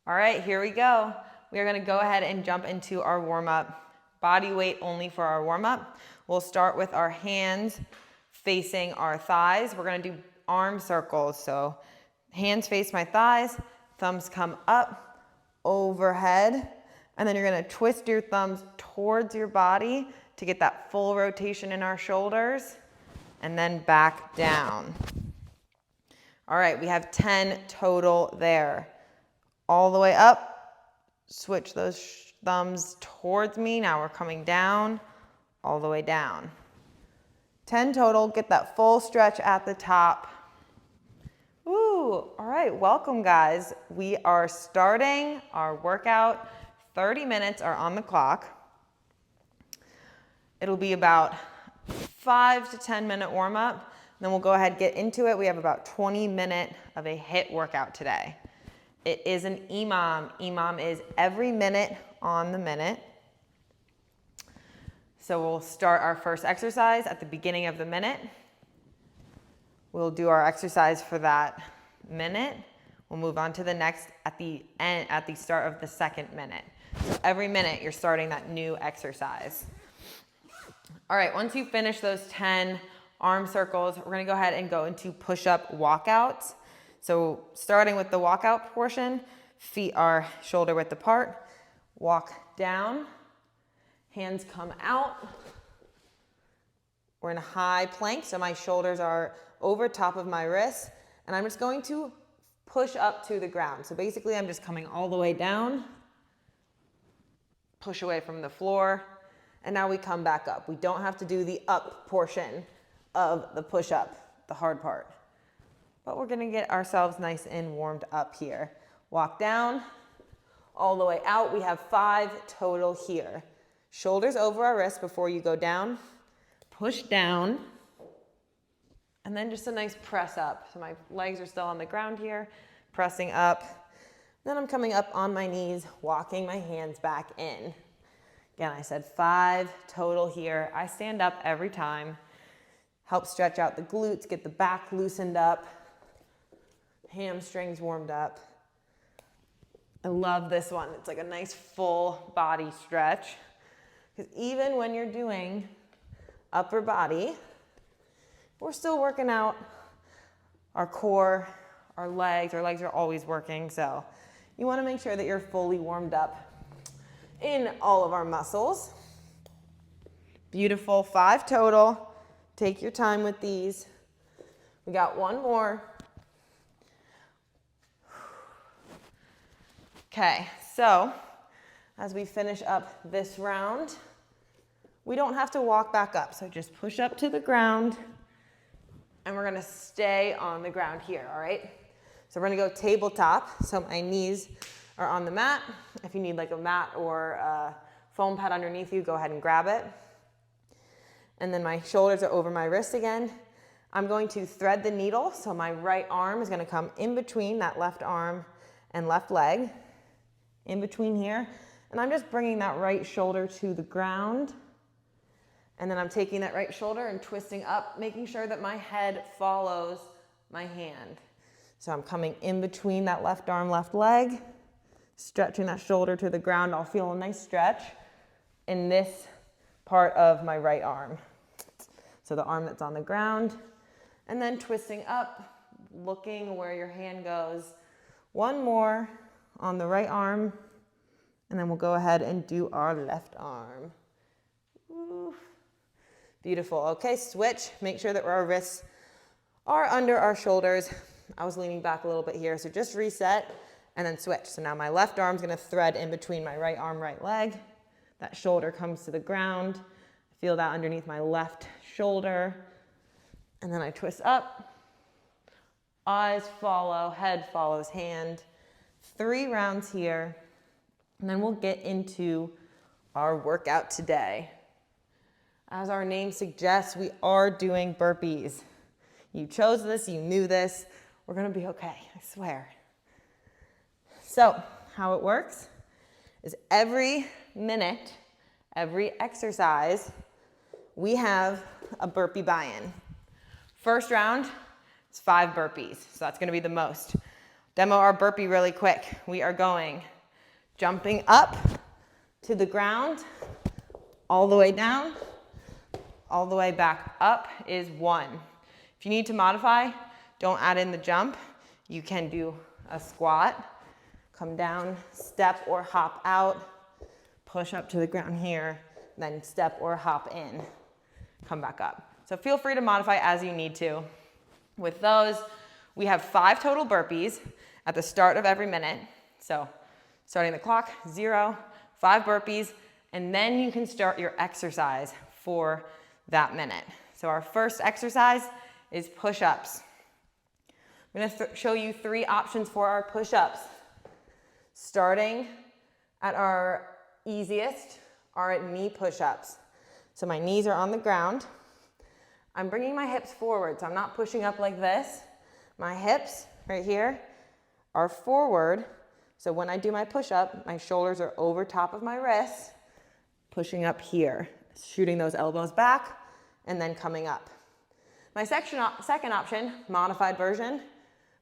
All right, here we go. We are gonna go ahead and jump into our warm-up. Body weight only for our warm-up. We'll start with our hands facing our thighs. We're gonna do arm circles. So hands face my thighs, thumbs come up, overhead, and then you're gonna twist your thumbs towards your body to get that full rotation in our shoulders, and then back down. All right, we have 10 total there. All the way up, switch those thumbs towards me. Now we're coming down, all the way down. 10 total, get that full stretch at the top. Ooh, all right, welcome guys. We are starting our workout. 30 minutes are on the clock. It'll be about 5 to 10 minute warm up. Then we'll go ahead and get into it. We have about 20 minutes of a HIIT workout today. It is an EMOM. EMOM is every minute on the minute. So we'll start our first exercise at the beginning of the minute. We'll do our exercise for that minute. We'll move on to the next at the end, at the start of the second minute. So every minute you're starting that new exercise. All right, once you finish those 10 arm circles, we're gonna go ahead and go into push-up walkouts. So starting with the walkout portion, feet are shoulder width apart, walk down, hands come out. We're in a high plank, so my shoulders are over top of my wrists, and I'm just going to push up to the ground. So basically I'm just coming all the way down, push away from the floor, and now we come back up. We don't have to do the up portion of the push-up, the hard part. But we're gonna get ourselves nice and warmed up here. Walk down, all the way out. We have 5 total here. Shoulders over our wrists before you go down. Push down, and then just a nice press up. So my legs are still on the ground here, pressing up. Then I'm coming up on my knees, walking my hands back in. Again, I said 5 total here. I stand up every time. Help stretch out the glutes, get the back loosened up, hamstrings warmed up. I love this one. It's like a nice full body stretch. Because even when you're doing upper body, we're still working out our core, our legs. Our legs are always working. So you want to make sure that you're fully warmed up in all of our muscles. Beautiful, 5 total. Take your time with these. We got one more. Okay, so as we finish up this round, we don't have to walk back up. So just push up to the ground, and we're gonna stay on the ground here, all right? So we're gonna go tabletop. So my knees are on the mat. If you need like a mat or a foam pad underneath you, go ahead and grab it. And then my shoulders are over my wrist again. I'm going to thread the needle. So my right arm is gonna come in between that left arm and left leg, in between here. And I'm just bringing that right shoulder to the ground. And then I'm taking that right shoulder and twisting up, making sure that my head follows my hand. So I'm coming in between that left arm, left leg, stretching that shoulder to the ground. I'll feel a nice stretch in this part of my right arm. So the arm that's on the ground, and then twisting up, looking where your hand goes. One more on the right arm, and then we'll go ahead and do our left arm. Ooh. Beautiful. Okay, switch. Make sure that our wrists are under our shoulders. I was leaning back a little bit here, so just reset and then switch. So now my left arm's gonna thread in between my right arm, right leg. That shoulder comes to the ground. I feel that underneath my left shoulder. And then I twist up. Eyes follow, head follows hand. 3 rounds here. And then we'll get into our workout today. As our name suggests, we are doing burpees. You chose this, you knew this. We're gonna be okay, I swear. So, how it works is every minute, every exercise, we have a burpee buy-in. First round, it's 5 burpees, so that's gonna be the most. Demo our burpee really quick. We are going jumping up to the ground, all the way down, all the way back up is 1. If you need to modify, don't add in the jump. You can do a squat, come down, step or hop out, push up to the ground here, then step or hop in, come back up. So feel free to modify as you need to. With those, we have 5 total burpees at the start of every minute. So starting the clock, 0, 5 burpees, and then you can start your exercise for that minute. So our first exercise is push-ups. I'm gonna show you 3 options for our push-ups. Starting at our easiest are knee push-ups. So my knees are on the ground. I'm bringing my hips forward, so I'm not pushing up like this. My hips right here are forward. So when I do my push-up, my shoulders are over top of my wrists, pushing up here, shooting those elbows back, and then coming up. My second option, modified version,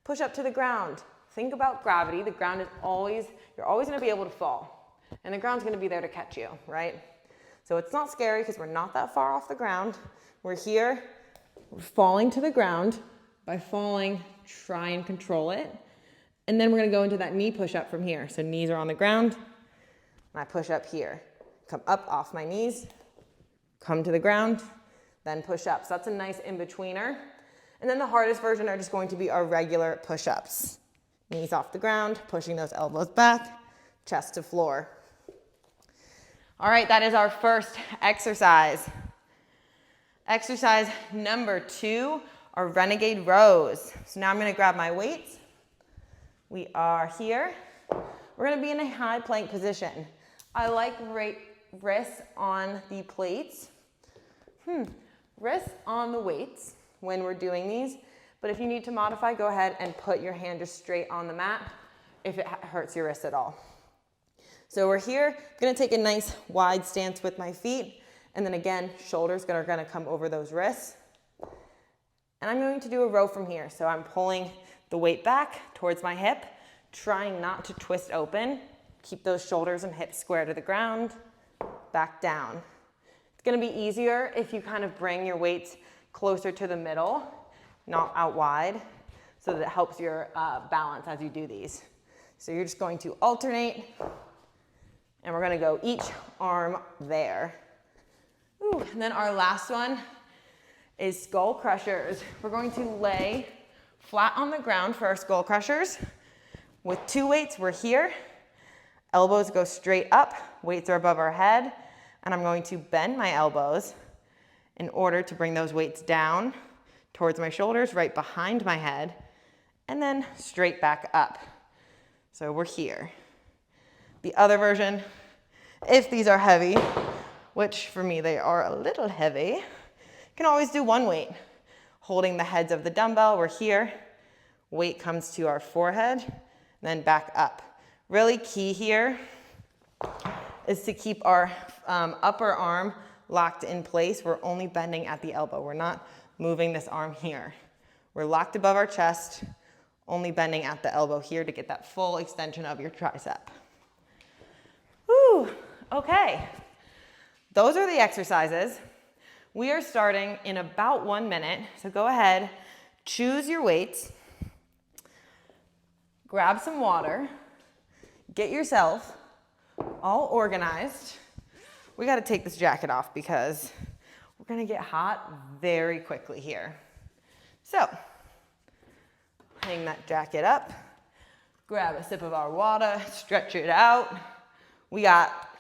push up to the ground. Think about gravity. The ground is always, you're always gonna be able to fall. And the ground's gonna be there to catch you, right? So it's not scary because we're not that far off the ground. We're here, we're falling to the ground. By falling, try and control it. And then we're gonna go into that knee push-up from here. So knees are on the ground, and I push up here. Come up off my knees, come to the ground, then push up. So that's a nice in-betweener. And then the hardest version are just going to be our regular push-ups. Knees off the ground, pushing those elbows back, chest to floor. All right, that is our first exercise. Exercise number 2 are renegade rows. So now I'm gonna grab my weights. We are here. We're gonna be in a high plank position. I like wrists on the plates. Wrists on the weights when we're doing these. But if you need to modify, go ahead and put your hand just straight on the mat if it hurts your wrist at all. So we're here, I'm gonna take a nice wide stance with my feet, and then again, shoulders are gonna come over those wrists. And I'm going to do a row from here. So I'm pulling the weight back towards my hip, trying not to twist open. Keep those shoulders and hips square to the ground, back down. It's gonna be easier if you kind of bring your weights closer to the middle, not out wide, so that it helps your balance as you do these. So you're just going to alternate, and we're gonna go each arm there. Ooh, and then our last one is skull crushers. We're going to lay flat on the ground for our skull crushers. With 2 weights, we're here. Elbows go straight up, weights are above our head, and I'm going to bend my elbows in order to bring those weights down towards my shoulders, right behind my head, and then straight back up. So we're here. The other version, if these are heavy, which for me they are a little heavy, you can always do 1 weight. Holding the heads of the dumbbell, we're here. Weight comes to our forehead, then back up. Really key here is to keep our upper arm locked in place. We're only bending at the elbow. We're not moving this arm here. We're locked above our chest, only bending at the elbow here to get that full extension of your tricep. Woo, okay. Those are the exercises. We are starting in about 1 minute. So go ahead, choose your weights, grab some water, get yourself all organized. We got to take this jacket off because we're going to get hot very quickly here. So hang that jacket up, grab a sip of our water, stretch it out. We got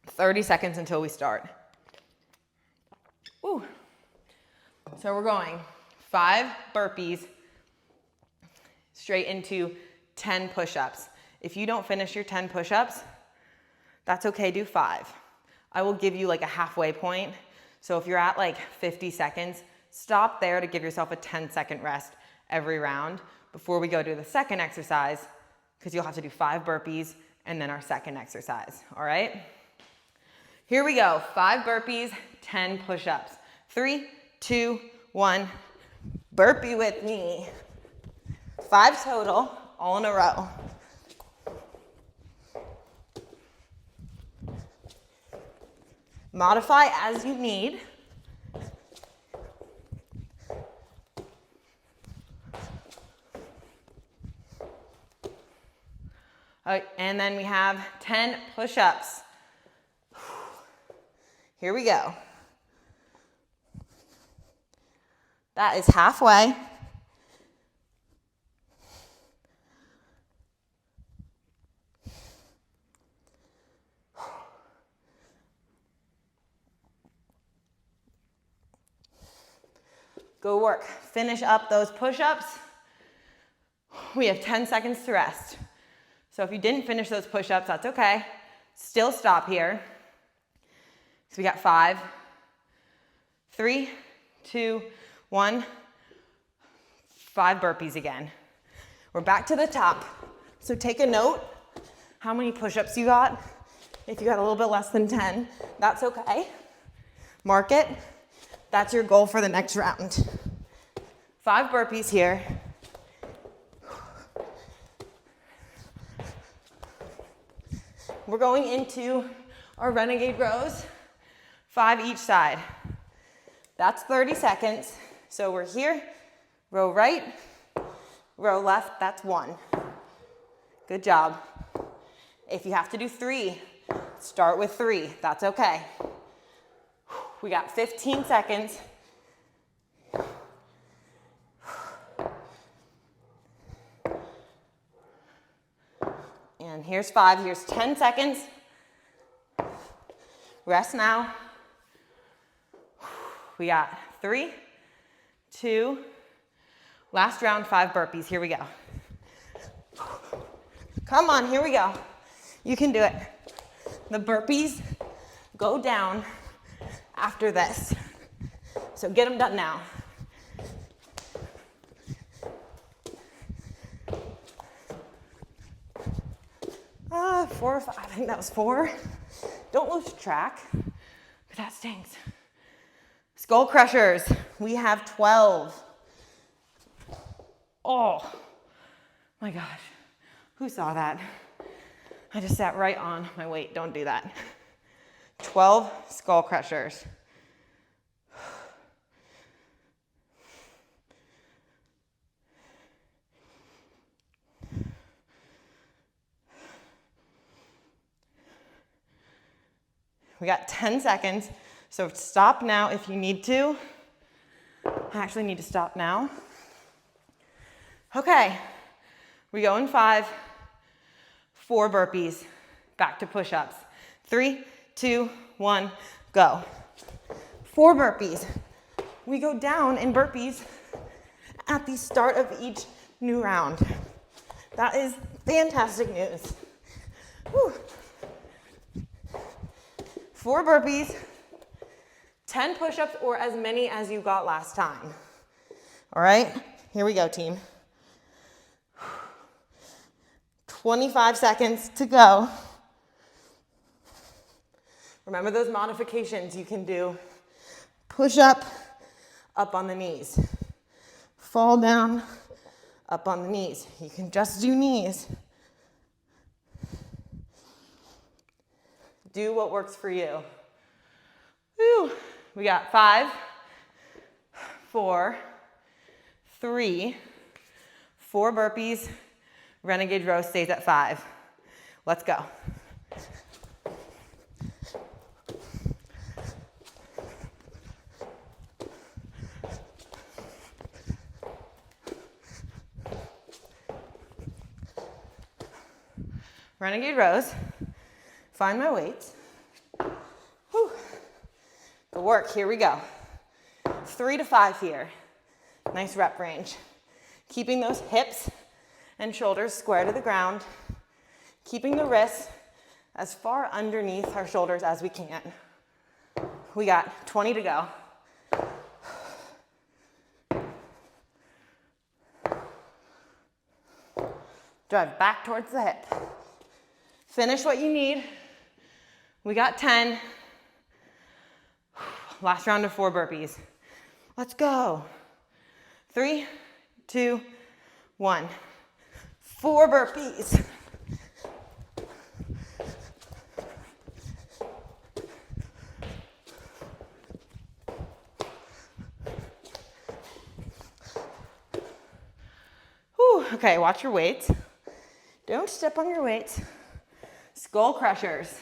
30 seconds until we start. Ooh. So we're going 5 burpees straight into 10 push-ups. If you don't finish your 10 push-ups, that's okay, do 5. I will give you like a halfway point. So if you're at like 50 seconds, stop there to give yourself a 10-second rest every round before we go to the second exercise, because you'll have to do 5 burpees and then our second exercise, all right? Here we go, 5 burpees, 10 push-ups. 3, 2, 1, burpee with me. 5 total, all in a row. Modify as you need. All right, and then we have 10 push-ups. Here we go. That is halfway. Go work. Finish up those push-ups. We have 10 seconds to rest. So if you didn't finish those push-ups, that's okay. Still stop here. So we got 5, 3, 2, 1. 5 burpees again. We're back to the top. So take a note how many push-ups you got. If you got a little bit less than 10, that's okay. Mark it. That's your goal for the next round. 5 burpees here. We're going into our renegade rows, 5 each side. That's 30 seconds. So we're here, row right, row left, that's 1. Good job. If you have to do 3, start with 3, that's okay. We got 15 seconds. And here's 5, here's 10 seconds. Rest now. We got 3, 2, last round, 5 burpees. Here we go. Come on, here we go. You can do it. The burpees go down after this. So get them done now. Four or 5, I think that was 4. Don't lose track, but that stinks. Skull crushers, we have 12. Oh my gosh, who saw that? I just sat right on my weight, don't do that. 12 skull crushers. We got 10 seconds, so stop now if you need to. I actually need to stop now. Okay, we go in 5, 4 burpees, back to push-ups. 3, 2, 1, go. 4 burpees. We go down in burpees at the start of each new round. That is fantastic news. Whew. 4 burpees, 10 push-ups, or as many as you got last time. All right, here we go, team. 25 seconds to go. Remember those modifications you can do. Push up, up on the knees. Fall down, up on the knees. You can just do knees. Do what works for you. Whew. We got 5, 4, 3, 4 burpees. Renegade row stays at 5. Let's go. Renegade rows. Find my weights. Whew. Good work, here we go. 3 to 5 here. Nice rep range. Keeping those hips and shoulders square to the ground. Keeping the wrists as far underneath our shoulders as we can. We got 20 to go. Drive back towards the hip. Finish what you need. We got 10. Last round of 4 burpees. Let's go. 3, 2, 1. 4 burpees. Whew. Okay, watch your weights. Don't step on your weights. Skull crushers.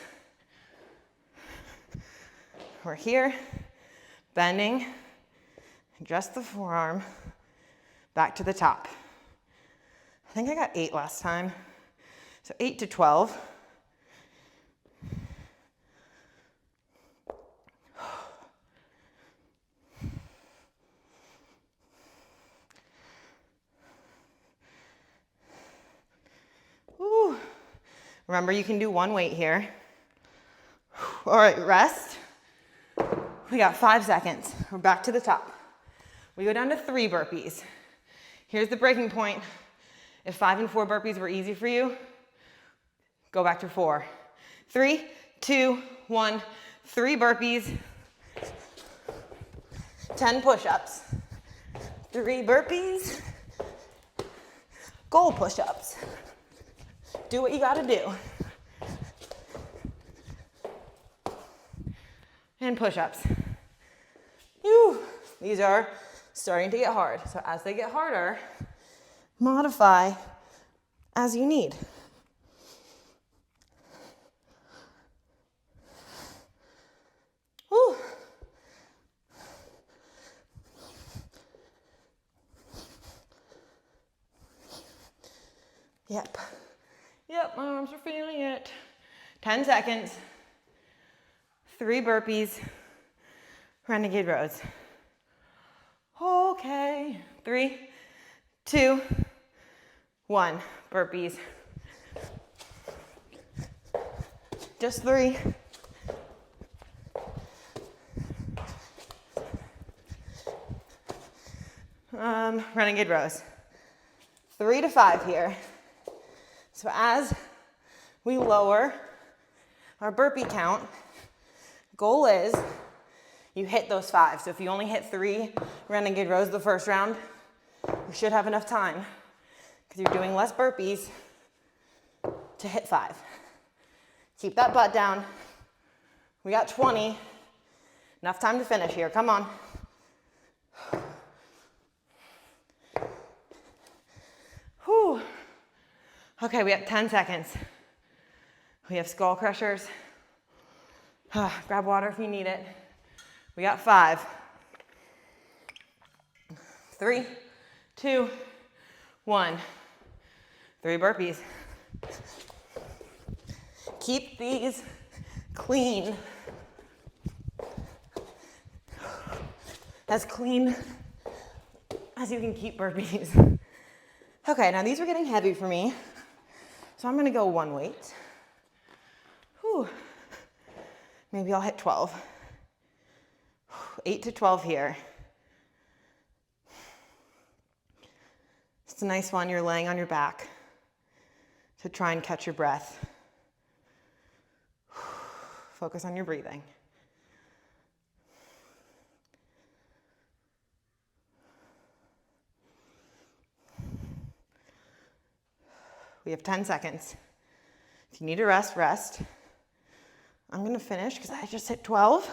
We're here, bending, just the forearm, back to the top. I think I got 8 last time, so 8 to 12. Woo. Remember, you can do one weight here. All right, rest. We got 5 seconds. We're back to the top. We go down to 3 burpees. Here's the breaking point. If 5 and 4 burpees were easy for you, go back to 4. 3, 2, 1, 3 burpees. 10 push-ups. 3 burpees. Goal push-ups. Do what you gotta do. And push-ups. These are starting to get hard. So as they get harder, modify as you need. Whew. Yep, my arms are feeling it. 10 seconds. 3 burpees. Renegade rows. Okay. 3, 2, 1. Burpees. Just 3. Renegade rows. 3 to 5 here. So as we lower our burpee count, goal is you hit those 5. So if you only hit 3 renegade rows the first round, you should have enough time because you're doing less burpees to hit 5. Keep that butt down. We got 20. Enough time to finish here. Come on. Whew. Okay, we have 10 seconds. We have skull crushers. Grab water if you need it. We got 5. 3, 2, 1. 3 burpees. Keep these clean. As clean as you can keep burpees. Okay, now these are getting heavy for me. So I'm gonna go 1 weight. Whew. Maybe I'll hit 12. 8 to 12 here. It's a nice one. You're laying on your back to try and catch your breath. Focus on your breathing. We have 10 seconds. If you need to rest, rest. I'm gonna finish because I just hit 12.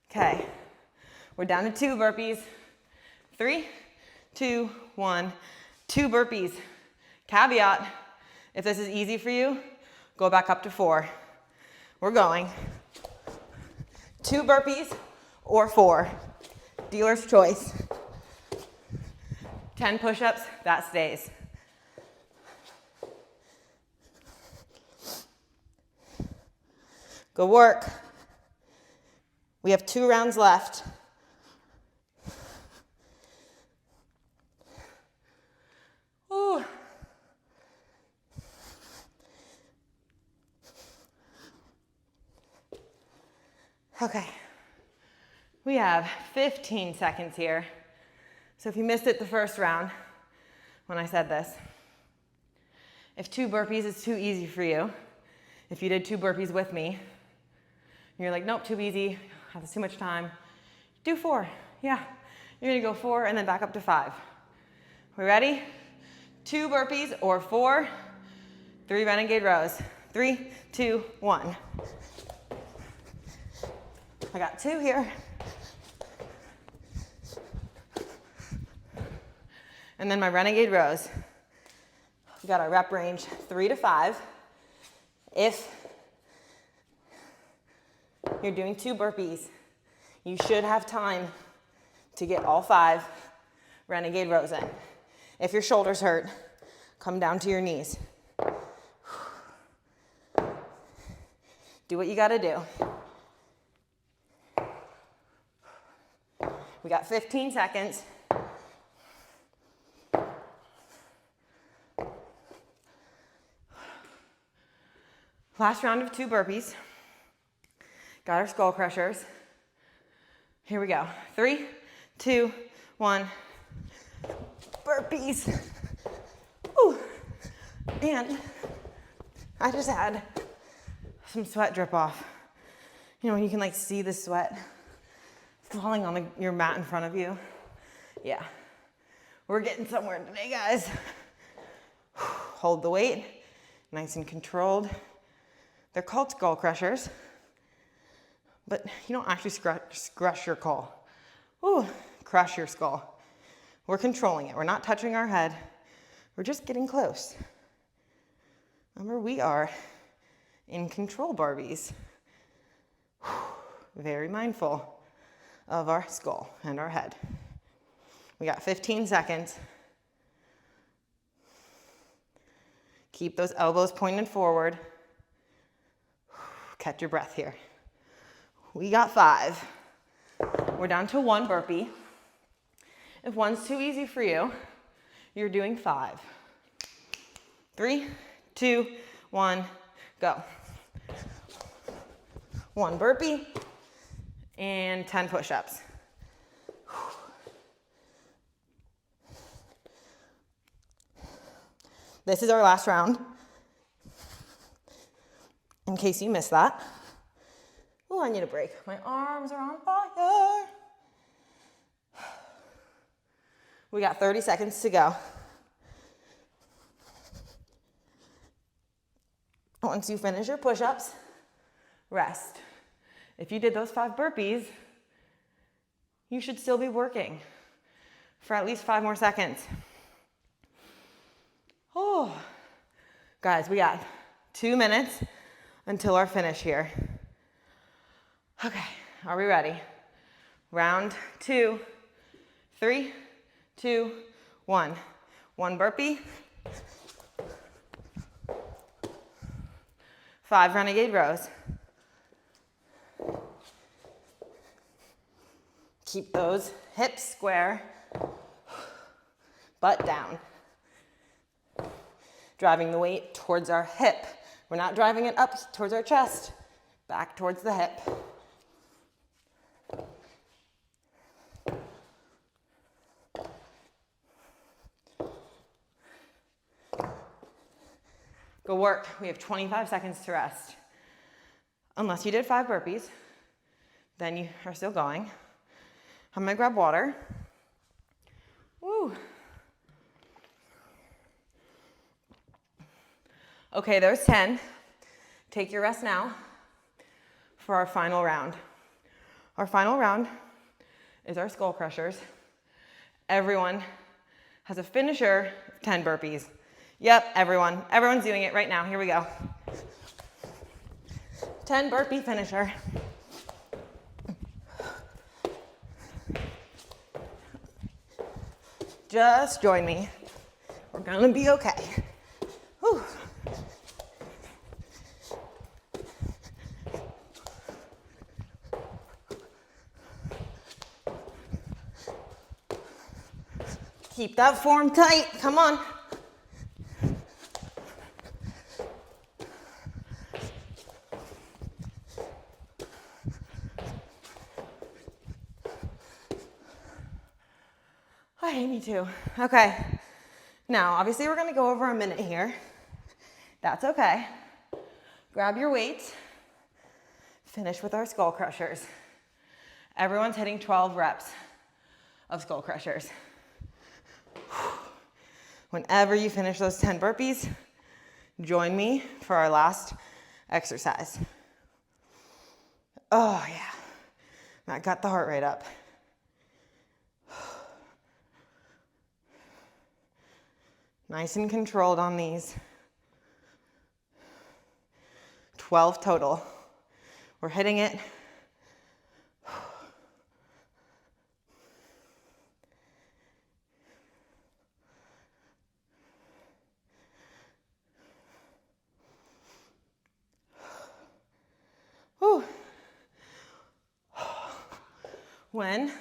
Okay, we're down to 2 burpees. 3, 2, 1, 2 burpees. Caveat, if this is easy for you, go back up to 4. We're going. 2 burpees or 4. Dealer's choice. 10 push-ups, that stays. Go work. We have 2 rounds left. Ooh. Okay. We have 15 seconds here. So if you missed it the first round, when I said this, if 2 burpees is too easy for you, if you did 2 burpees with me, and you're like, nope, too easy, have too much time, do 4. Yeah, you're gonna go 4 and then back up to 5. We ready? 2 burpees or 4, 3 renegade rows. 3, 2, 1. I got 2 here. And then my renegade rows. We got our rep range 3 to 5. If you're doing 2 burpees, you should have time to get all 5 renegade rows in. If your shoulders hurt, come down to your knees. Do what you gotta do. We got 15 seconds. Last round of 2 burpees. Got our skull crushers. Here we go. 3, 2, 1. Burpees. Ooh. And I just had some sweat drip off. You know, you can like see the sweat falling on your mat in front of you. Yeah. We're getting somewhere today, guys. Hold the weight, nice and controlled. They're called skull crushers, but you don't actually crush your skull. Ooh, crush your skull. We're controlling it. We're not touching our head. We're just getting close. Remember, we are in control Barbies. Very mindful of our skull and our head. We got 15 seconds. Keep those elbows pointed forward. Catch your breath here. We got 5. We're down to 1 burpee. If one's too easy for you, you're doing 5. 3, 2, 1, go. 1 burpee and 10 push-ups. This is our last round. In case you missed that. Oh, I need a break. My arms are on fire. We got 30 seconds to go. Once you finish your push-ups, rest. If you did those 5 burpees, you should still be working for at least 5 more seconds. Oh, guys, we got 2 minutes until our finish here. Okay, are we ready? Round 2, 3, 2, 1. 1 burpee. 5 renegade rows. Keep those hips square, butt down. Driving the weight towards our hip. We're not driving it up towards our chest, back towards the hip. Go work. We have 25 seconds to rest. Unless you did 5 burpees, then you are still going. I'm gonna grab water. Woo. Okay, there's 10. Take your rest now for our final round. Our final round is our skull crushers. Everyone has a finisher of 10 burpees. Yep, everyone's doing it right now. Here we go. 10 burpee finisher. Just join me. We're gonna be okay. Whew. Keep that form tight. Come on. I hate me too. Okay. Now, obviously, we're going to go over a minute here. That's okay. Grab your weights. Finish with our skull crushers. Everyone's hitting 12 reps of skull crushers. Whenever you finish those 10 burpees, join me for our last exercise. Oh yeah, that got the heart rate up. Nice and controlled on these. 12 total. We're hitting it. Whew. When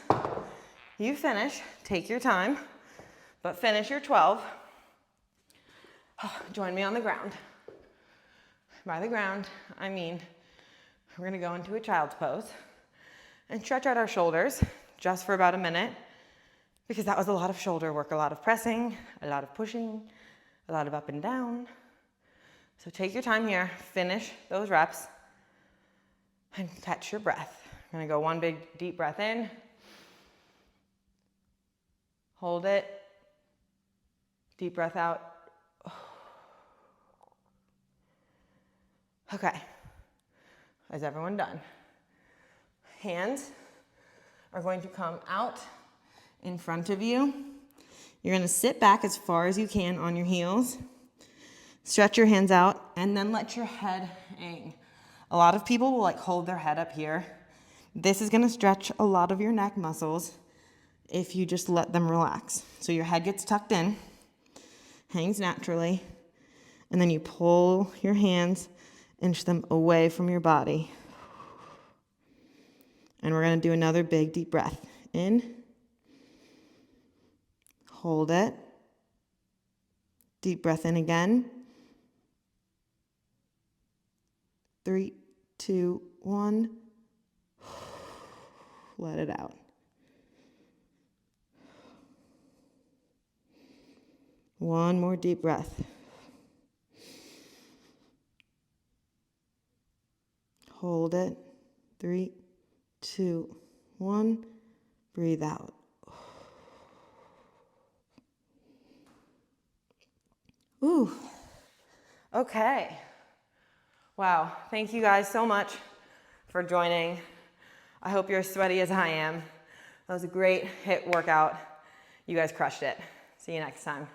you finish, take your time, but finish your 12. Join me on the ground. By the ground, I mean we're gonna go into a child's pose and stretch out our shoulders just for about a minute, because that was a lot of shoulder work, a lot of pressing, a lot of pushing, a lot of up and down. So take your time here, finish those reps, and catch your breath. I'm gonna go one big deep breath in, hold it, deep breath out. Okay, is everyone done? Hands are going to come out in front of you. You're gonna sit back as far as you can on your heels. Stretch your hands out and then let your head hang. A lot of people will hold their head up here. This is gonna stretch a lot of your neck muscles if you just let them relax. So your head gets tucked in, hangs naturally, and then you pull your hands, inch them away from your body. And we're gonna do another big deep breath. In, hold it, deep breath in again. 3, 2, 1. Let it out. One more deep breath. Hold it. 3, 2, 1. Breathe out. Ooh. Okay. Wow. Thank you guys so much for joining. I hope you're as sweaty as I am. That was a great HIIT workout. You guys crushed it. See you next time.